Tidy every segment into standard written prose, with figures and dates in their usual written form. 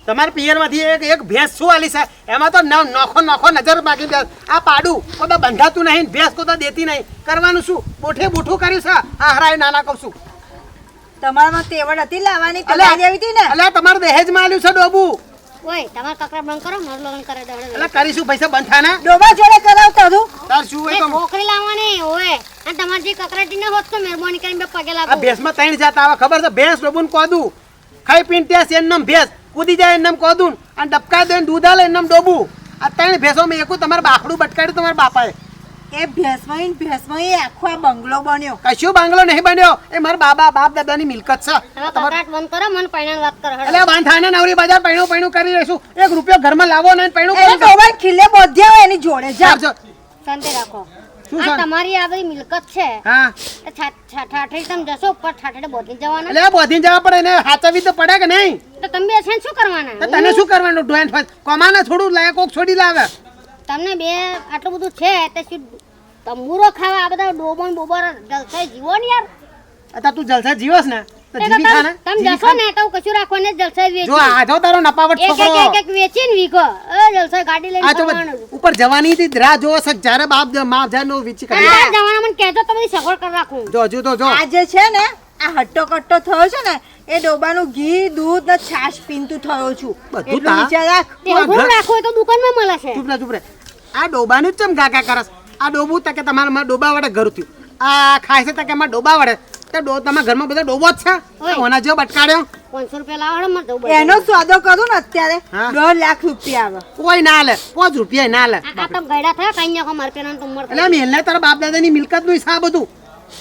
તમારા પિયરમાંથી એક ભેંસ શું આલી છે એમાં તો નોખો નજર બાકી આ પાડું કોઈ તો બંધાતું નહીં ભેંસ કોઈ તો દેતી નહીં કરવાનું શું બૂઠું કર્યું છે આ હરાય નાના કહું છું તમારામાં તેવડ હતી લાવવાની કલાઈ દેવી હતી ને એટલે તમારે દહેજમાં આલ્યું છે ડોબું ઓય તમાર કકરા બંધ કરો મારું લગન કરે દવડે એટલે કરીશું પૈસા બંધ થાય ને ડોબા જોડે કરાવતા હતું તાર શું હોય તો છોકરી લાવવાની ઓય અને તમાર જે કકરાટી ન હોત તો મહેરબાની કરીને બે પગે આ લાગો ભેંસમાં ત્રણ જાત આવે ખબર છે ભેંસ ડોબું કોદું ખાઈ પીને ત્યાં છે એમ ભેંસ કૂદી જાય એમ કોદું અને ડબકા દઈને દૂધ આલે એમ ડોબું આ ત્રણ ભેંસોમાં એકું તમારે બાખડું બટકાડ્યું તમારા બાપાએ એ ભેંસમાં આખો આ બંગલો બન્યો કશું બાંગલો નહીં બન્યો એ મારા બાપ દાદાની મિલકત છે હવે કકરાટ બંધ કરો મને પૈણાની વાત કરો એટલે બાંધાને નવરી બજાર પૈણું કરી રહીશું એક રૂપિયો ઘરમાં લાવો ને પૈણું એ ડોબા ખીલે બોધ્યા હોય એની જોડે જા શાંતિ રાખો શું આ શાંતિ? તમારી આ બધી મિલકત છે હા એ ઠાઠડી તમે જશો ઉપર ઠાઠડે બોધી જવાના એટલે બોધી જવા પડે ને હાચવી તો પડે કે નહીં તો તમે બે છે ને શું કરવાના તો તને શું કરવાનું ડોયન ફસ કમાને થોડું લાયક કોક છોડી લાવે તમને બે આટલું બધું છે તે શું તંબુરો ખાવા આ બધા ડોબણ બોબર જલસાઈ જીવો ને યાર અત્યારે તું જલસા જીવસ ને તો જીવી ખા ને તમે જશો ને તો કશું રાખો ને જલસાઈ વેચી જો આજો તારો નપાવટ છોકરો એક વેચીને વીકો જલસાઈ ગાડી લઈને આ તો ફરવાનું. ઉપર જવાની હતી રાહ જોવો છે જ્યારે બાપ જાનો વિચી કરી આ જવાના મને કહેજો તો બધી સગવડ કરી રાખું જો હજુ તો જો આ જે છે ને આ હટ્ટો કટ્ટો થયો છે ને એ ડોબાનું ઘી દૂધ ને છાશ પીનતું થયો છું બધું એટલું તા? વિચાર રાખ તે થોડું રાખવું હોય તો દુકાનમાં મળે છે ચૂપ રે આ ડોબાનું જ ચમ ગાગા કરસ આ ડોબું તકે તમારા માં ડોબા વડે ઘર થયું આ ખાય છે તકે માં ડોબા વડે તે તમારા ઘરમાં બધા ડોબો જ છે ઓય. ઓના જેવો બટકાડ્યો 500 રૂપિયા લાવો મને જવું એનો સોદો કરું ને અત્યારે હા. 1.5 લાખ રૂપિયા આવે કોઈ ના લે 5 રૂપિયા ના લે આ તો ગયડા થયા કઈ નાખો મારે પેલા તો ઉંમર એટલે આમ એમને તારા બાપ દાદાની મિલકત નું હિસાબ હતું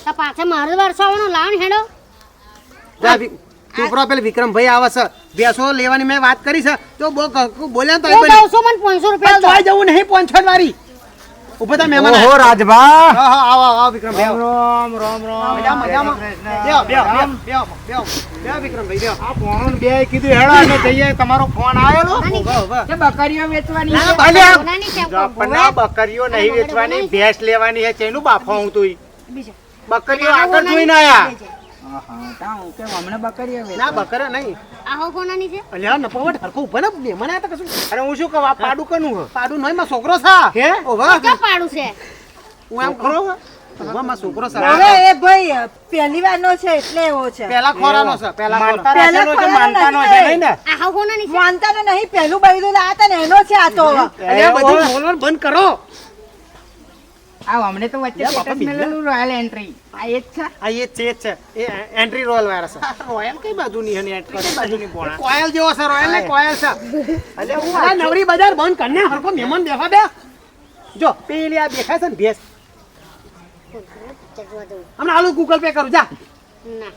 તો પાછા મારે વર્ષો આવવાનો લાવો ને હેડો ચોપરો પેલે વિક્રમભાઈ આવે છે બેસો લેવાની મેં વાત કરી છે તો બોલ્યા તો હું દઉં છું મને 500 રૂપિયા તોય આલો. જવું નહીં પોંછડ વાળી ઉભો થા મહેમાન ઓહો રાજભા હા હા આવો વિક્રમભાઈ રામ રામ રામ મજામાં બેહો વિક્રમભાઈ બેહો આ ફોન બે કીધું હેડો અમે જઈએ તમારો ફોન આવેલો કે બકરીઓ વેચવાની ના, છે. અલ્યા, સોનાની છે જો પણ આ બકરીઓ નહીં વેચવાની ભેંસ લેવાની છે ચેનું બાફો હું તું બીજો. બકરીઓ આગળ જોઈને આયા ના બકરા નહીં આહો કોનાની છે અલ્યા નપાવટ હરખો ઉભા ને મહેમાન આયા તા કશું અરે હું શું કહું આ પાડું કનું હે? પાડું નહીં માં છોકરો સા હે? ઓવા ક્યાં પાડું છે હું એમ ખરો ઓવા માં છોકરો સા હવે એ ભાઈ પહેલી વાર નો છે એટલે એવો છે પેલા ખોરાનો છે પેલા માનતા ખોરાનો. રાખેલો છે પહેલા માનતાનો ખોરાનો છે નહીં. નહીં ને આહો કોનાની છે માનતા ને નહીં પહેલું બૈરું લાયા ને એનો છે આ તો અલ્યા બધું બોલવાનું બંધ કરો અમને તો વચ્ચે યા બાપા સ્ટેટસ બિલ્લા. મેલેલું રોયલ એન્ટ્રી આ એ જ છે આ એ છે એ એન્ટ્રી રોયલ વાયરસ રોયલ કઈ બાજુની હે ને એન્ટ્રી કઈ બાજુની પોણા કોયલ જેવો છે રોયલ ને કોયલ છે અલ્યા હું આ નવરી બજાર બંધ કરને હરખો મહેમાન બેઠા બે જો પેલી આ દેખાય છે ને ભેંસ જગવા દઉં. હમણાં આલુ ગૂગલ પે કરું જા ના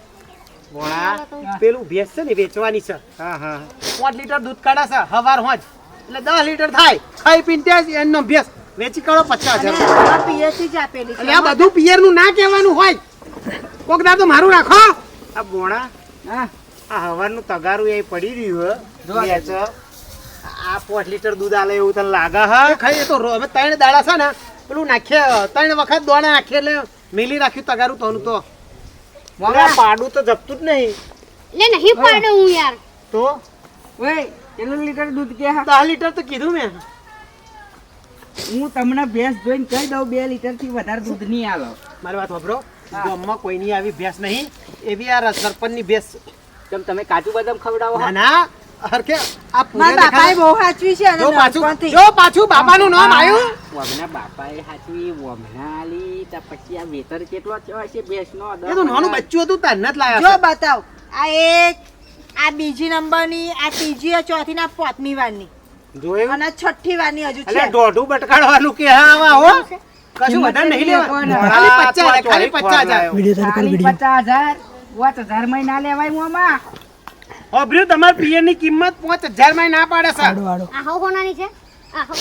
પોણા પેલું ભેંસ છે ને વેચવાની છે હા હા 5 લીટર દૂધ કાઢે છે હવાર હોજ એટલે 10 લીટર થાય ખાઈ પીને ત્યાં જ એનો ભેંસ વેચી કાઢો 50,000 પીએસસી જ આપેલી એટલે આ બધું પિયર નું ના કહેવાનું હોય કોક દા તો મારું રાખો આ બોણા હા આ હવારનું તગારું એ પડી રહ્યું હે વેચ. આ 5 લીટર દૂધ આલે એવું તને લાગે હે એ ખાઈ એ તો અમે 3 દાડા છે ને પેલું નાખીએ 3 વખત દોણા નાખીએ એટલે મેલી રાખ્યું તગારું તોનું તો અરે આ પાડું તો જપતું જ નહીં લે નહીં પાડું હું યાર તો ઓય કેટલું લીટર દૂધ કે હા 10 લીટર તો કીધું મેં હું તમને ભેંસ જોઈને કહી દઉં 2 લીટર થી વધારે દૂધ નહીં આવે મારી વાત સાંભળો ગામમાં કોઈની આવી ભેંસ નહીં એવી આ સરપંચની ભેંસ કેમ તમે કાજુ બદામ ખવડાવો ના ના હરખે આ મારા બાપાએ પૂરે બહુ સાચવી છે અને જો પાછું નાનપણથી. જો પાછું બાપાનું નામ આવ્યું વમના બાપાએ હાચવી વમના આલી તો પછી આ વેતર કેટલો થયો હશે ભેંસનો એ તો નાનું બચ્ચું હતું તાર જ જો લાયા બતાવ આ એક આ બીજી નંબરની આ ત્રીજી આ ચોથી ના પાંચમી વારની જોયું અને આ છઠ્ઠી વારની હજુ એટલે છે દોઢું બટકાડવાનું કે હા આવા હો કશું વધારે નહીં કિંમત લેવા કેટલી ખાલી 50,000 ખાલી 50,000 50,000 માં ના લેવાય મોમાં અભર્યું તમારા પિયર ની કિંમત 5,000 માં ના પાડે છે આહો કોનાની છે આહો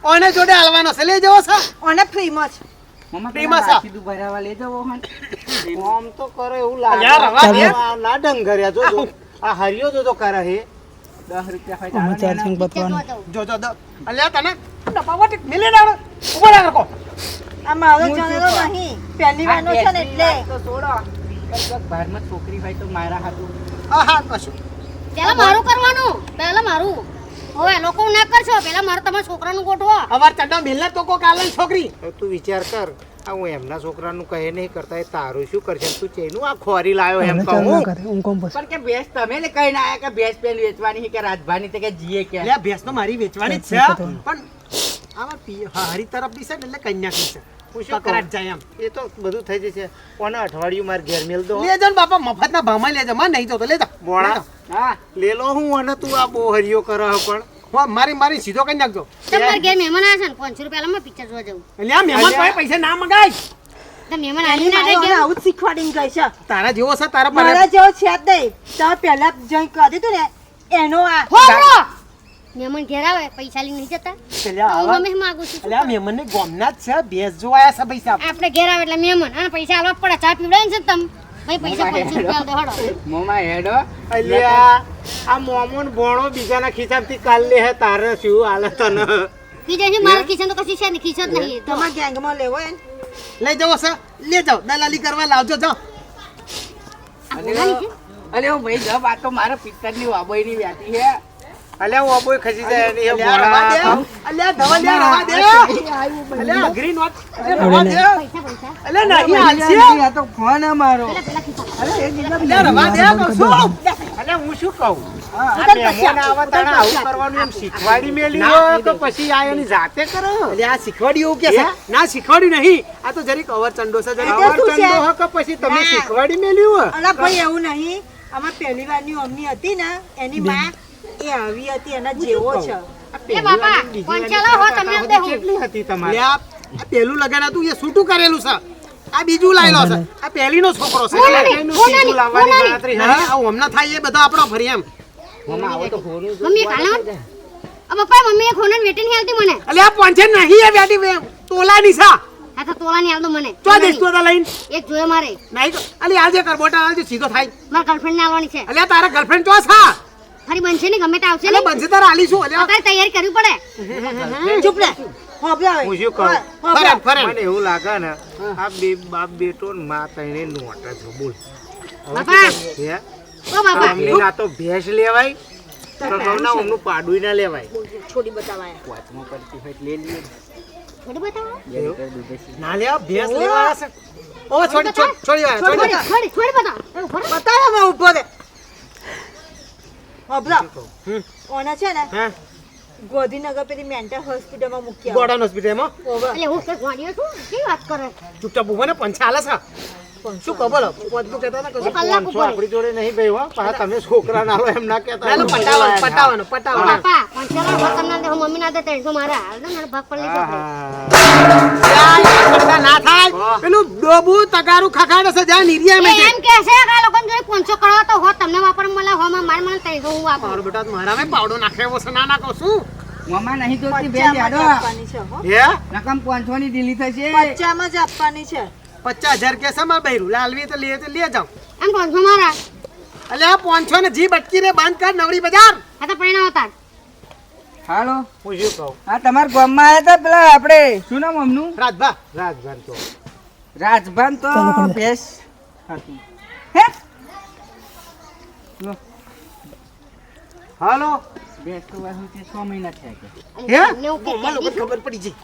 ઓને જોડે હાલવાનો છે લઈ જવો છે અને ફ્રીમાં જ મોમાં પ્રેમા પેલા સા. સીધું ભરાવા લઈ જવો હન આમ તો કરે એવું લાગે અલ્યા રવા દે. આ ના ડંગર્યા જો આ હરિયો જો કરે હે 10 રૂપિયા હોય તો જગવા દઉં. જો જો દો અલ્યા તને ડબ્બાવાટી મિલે ના ઉભો રાખ રાખો આ મારો જણેલો નહીં પહેલી વારનો છે ને એટલે તો છોડો કઈક બહારમાં છોકરી હોય તો મારા હાથું હા હા કશું પહેલા મારું કરવાનું પહેલા મારું હવે લોકો ના કરશો પેલા મારે તમારા છોકરાનું ગોઠવો અવાર ચડ્ડો મિલને તો કોક આલે છોકરી હવે તું વિચાર કર આ હું એમના છોકરાનું કહે નહીં કરતા એ તારું શું કરશે તું ચેનું આ ખોરી લાયો એમ કહું પણ કે ભેંસ તમે ને કઈ ના આયા કે ભેંસ પેલી વેચવાની છે કે રાજભાની તે કે જીએ કે એટલે આ ભેંસ તો મારી વેચવાની જ છે પણ આમાં હરી તરફ બી છે ને એટલે કન્યા છે હું શું કકરાટ જાય એમ એ તો બધું થઈ જશે કોને અઠવાડિયું માર ઘેર મેલ દો લેજો ને બાપા મફતના ભાવમાં લેજો માં નહીં જો તો લેજો બોણા હા લે લો હું અને તું આ બહુ હરિયો કરે પણ હો મારી સીધો કરી નાખજો તમારા ઘેર મહેમાન આવ્યા છે ને 500 રૂપિયા માં પિક્ચર જોવા જવું એટલે આ મહેમાન પાસે પૈસા ના મંગાય તો મહેમાન આવી ના મને જાય આવું જ શીખવાડીને ગઈ છે તારા જેવો છે તારા પર મારા જેવો છે જ નહીં તમે પહેલા જઈ કરી દીધું ને એનો આ હોરો મહેમાન ઘેર આવે પૈસા લઈને નહીં જતા એટલે હું આવા મમ્મી માંગુ છું એટલે આ મહેમાનને ગોમના જ છે ભેંસ જોવા આયા છે પૈસા આપણે ઘેર આવે એટલે મહેમાન અને પૈસા આલવા પડે ચા પીવડાવે છે તમે ભાઈ પૈસા 500 રૂપિયા આલ દો હડો મોમાં હેડો અલ્યા આ મોમોન ભોણો બીજાના ખિસ્સામાંથી કાલ લે હે તારે શું હાલે તને બીજા છે મારા ખિસ્સા તો કશી છે ને ખિસ્સો જ નહીં તો તમારા ગેંગમાં લેવો એને લઈ જાઓ છે લે જાઓ દલાલી કરવા લાવજો જાઓ આ બોલાની છે અરે ઓ ભાઈ જબ આ તો મારા પિત્તરની વાબોયની વ્યાતી છે અલ્યા હું અબોય ખસી જાય એની એ અલ્યા રવા દે ભોણા અલ્યા ધવલિયા રવા દે અલ્યા અઘરી નોટ રવા દે પૈસા અલ્યા નહીં હાલશે આ તો ફોન અમારો પેલા ખિસ્સા અલ્યા રવા દે કહું છું અલ્યા હું શું કહું આ મહેમાન આવા તાણે આવું કરવાનું એમ શીખવાડી મેલી હોય તો પછી આ એની જાતે કરો અલ્યા આ શીખવાડ્યું એવું કે છે ના શીખવાડ્યું નહીં આ તો જરીક અવર ચંડો છે જરીક એટલે શું છે? આવડતંડો હો કે પછી તમે શીખવાડી મેલ્યું હોય અલા ભાઈ એવું નહીં આમાં પહેલી વારની અમની હતી ને એની માં એ આવી હતી એના જેવો છે એ બાપા પંચાલા હો તમે દે હું કેટલી હતી તમારી અલ્યા આ પેલું લગન હતું એ છૂટું કરેલું છે આ બીજું લાયેલો છે આ પહેલીનો છોકરો છે એનું સીધું લાવવાની ગણતરી ના આ હમણાં થાય એ બધો આપણો ફરી એમ મોમાં આવો તો હોરું મમ્મી કાલે આ પપ્પા મમ્મી એક હોનન વેટિંગ હાલતી મને અલ્યા પોંચે નહીં એ બેટી તોલાની છે આ તો તોલાની આલ દો મને ચો દેશ તો લઈને એક જોયે મારે નહીં તો અલી આજે કરબોટા આવજો સીધો થાય મારા ગર્લફ્રેન્ડ ને આવવાની છે અલ્યા તારા ગર્લફ્રેન્ડ તો છે ફરી બનશે ને ગમે તે આવશે અલ્યા ને બનશે તારા આલી શું અલ્યા અત્યારે તૈયારી કરવી પડે ચૂપ રે હોબળાવે હું શું કહું ફરે ફરે મને એવું લાગે ને આ બે બાપ બેટો ને માં તઈને નોટા છો બોલ બાપા હે ઓ બાપા અમની ના તો ભેંસ લેવાય તો ઘઉંના ઊંઘનું પાડું ના લેવાય છોડી બતાવાય વાતમાં પડતી હોય લે લીએ થોડી બતાવો ના લે ભેંસ લેવા છે ઓ છોડી છોડી થોડી બતાવો બતાવો માં ઉભો રે હોબળા ઓના છે ને હા ગોધીનગર પેલી મેન્ટલ હોસ્પિટલમાં મૂકી ગોડાન હોસ્પિટલમાં એટલે હું કઈ ગોળીઓ છું કેવી વાત કરે ચૂપચાપ ઉભો ને પંચા આલે છે શું કહો બોલો પોતનું કહેતા હતા એક કલાક પાંચસો ઉપર આપણી જોડે નહીં ગઈ હો પાછા તમે છોકરા ના લો એમ ના કહેતા ના પટાવાનો બાપા પંચાલા ભાગ ના દે મમ્મી ના દે 300 મારા હાલ દો મારા ભાગ પર લઈ જાઓ આહા. ના થાય પેલું ડોબુ તગારું ખખાડે છે જ્યાં નિરિયા એ મેં એમ કે છે કે આ લોકોને જોડે 500 કરો તો હો તમને વાપર મળે હો માર મને 300 હું વાપરું મારો બેટા મારા મેં પાવડો નાખ્યો છે ના નાખો શું મોમાં નહીં જોતી બેન પચ્ચામાં જ યાડો આપવાની છે હો હે નકમ 500 ની ડીલી થશે પચ્ચામાં જ આપવાની છે 50,000 કે છે માર બૈરું લાલવી તો લે જાવ એમ 500 મારા અલે આ 500 ને જી બટકી રે બંધ કર નવરી બજાર આ તો પરિણામ હતા હાલો હું શું કહું આ તમારા ગામમાં આવ્યા હતા પેલા આપણે શું નામ અમનું રાજભા રાજભાન તો રાજભાન તો ભેંસ હતી હે લો હાલો ભેંસ તો વાહુ છે 6 મહિના થયા કે હે ને હું મને લોકો ખબર પડી ગઈ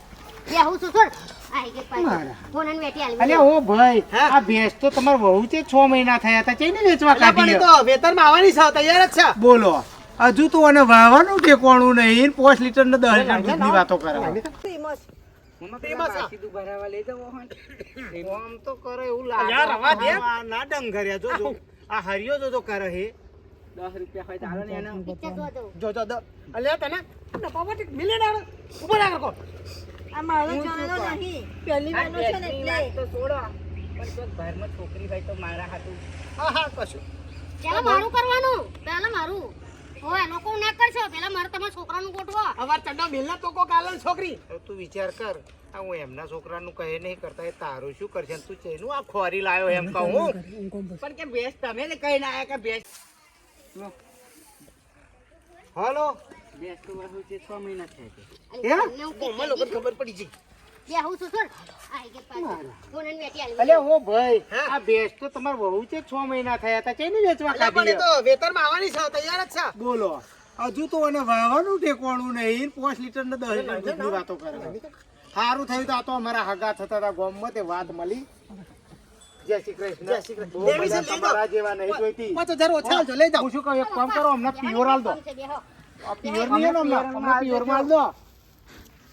બે હું છું છોડ આઈ કે પાછી ફોન વેટી આલી અલ્યા ઓ ભાઈ હા? આ ભેંસ તો તમાર વહુ છે 6 મહિના થયા હતા ચઈને વેચવા અલ્યા પણ કાઢી એ તો વેતરમાં આવવાની છે તૈયાર જ છે બોલો હજુ તો અને વાવવાનું ઠેકોણું નહીં 5 લીટર ને 10 લીટર દૂધની વાતો કરે ફેમસ મમ્મા તે પેલા બસ. બાકી દુ ભરાવા લઈ જાવ હોન આમ તો કરે એવું અલ્યા રવા દે. આ ના ડંગર્યા જો આ હરિયો જો કરે હે 10 રૂપિયા હોય તો હાલો ને એનો પિક્ચર જોવા જવું જો અલ્યા તને ડબ્બામાં મિલિયન ઉભો રાખ કો આ મારો જાણો નહીં પહેલી આ વારનો છે ને ભેંસની વાત એટલે તો છોડો પણ જો ઘરમાં છોકરી હોય તો મારા હાથું હા કશું પેલા મારું કરવાનું પેલા મારું ઓય લોકો ના કરશો પેલા મારે તમારા છોકરાનું ગોઠવો અવાર ચંડા મિલના તો કો કાલન છોકરી હવે તું વિચાર કર આ હું એમના છોકરાનું કહે નહીં કરતા એ તારું શું કરશે તું ચેનું આ ખોરી લાયો એમ કહું પણ કે ભેંસ તમે ને કઈ ના આયા કે ભેંસ લો હાલો ભેંસ તો વાહુ છે 6 મહિના થયા કે હે તમને હું મને લોકો ખબર પડી ગઈ બે હું છું છોડ આઈ કે પાછી ફોન વેટી આલી અલ્યા ઓ ભાઈ હા? આ ભેંસ તો તમાર વહુ છે 6 મહિના થયા હતા ચઈને વેચવા અલ્યા પણ કાઢી એ તો વેતરમાં આવવાની છે તૈયાર જ છે બોલો હજુ તો એને વાવાનું ઠેકવાનું નહીં 5 લીટર ને 10 લીટર દૂધની વાતો કરે. સારું થયું તો આ તો અમારા હગા થતા હતા ગામમાં તે વાત મળી. જય શ્રી કૃષ્ણ. જય શ્રી કૃષ્ણ. બહુ બધા તમારા જેવા નહીં જોઈતી. 5000 ઓછા આલજો, લઈ જાઓ. હું શું કહું, એક કામ કરો, અમને પ્યોર આલ દો. બેહો. આ પ્યોર નહીં ને અમને પ્યોર માં આલ દો.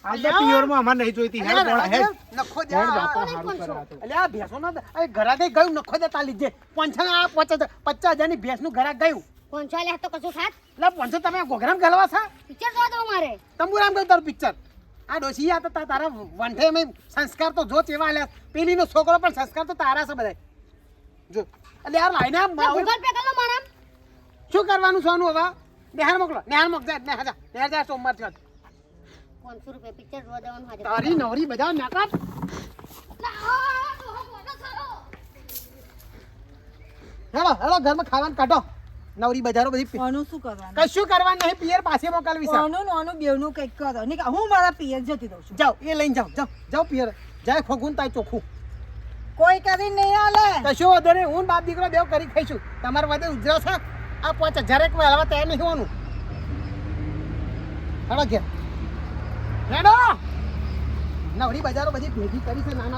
આલ દો પ્યોર માં અમારે નહીં જોઈતી. હેડ બોલ, હેડ. નખો દે હેડ આ. બાપા હારું કરે આ તો. અલ્યા આ ભેંસો ના એ ઘરાકે ગયું નખો દે તાલી જે 50,000 ની ભેંસ નું ઘરાક ગયું. કોણ છો લે તો કશું થાત એટલે 500 તમે ઘોઘરામ ગલવા છો પિક્ચર જોવા દો મારે તંબુરામ ગયું તારું પિક્ચર. આ ડોશી આ તો તારા વંઠે મેં સંસ્કાર તો જો ચેવા આલ્યા. પેલીનો છોકરો પણ સંસ્કાર તો તારા છે બધા જો. એટલે યાર લાઈને ગૂગલ પે કરો મારા શું કરવાનું સોનું હવે નેહાર મોકલો. નેહાર મોક જાય નેહાર જા નેહાર જા સોમવાર થી 500 રૂપિયા પિક્ચર જોવા દેવાનું હાજર તારી નવરી બધા નાકાત. હેલો હેલો ઘરમાં ખાવાનું કાઢો. નવરી બજારો બધી આનું શું કરવાનું કશું કરવાનું નહીં. પિયર પાસે મોકલવી છે. આનું નાનું બેવનું કંઈક કરો નહીં હું મારા પિયર જતી દઉં છું જાઓ એ લઈને જાઓ જાઓ જાઓ પિયર જાય ખોખું તાય ચોખ્ખું કોઈ કરી નહીં આલે કશું વાંધો નહીં. હું ને બાપ દીકરો બેવ કરી ખાઈશું. તમારે વધે ઉજરા છે આ 5000 એક વાર હવા તૈયાર નહીં હોવાનું. હેડો ઘેર હેડો. નવરી બજારો બધી ભેગી કરી છે નાના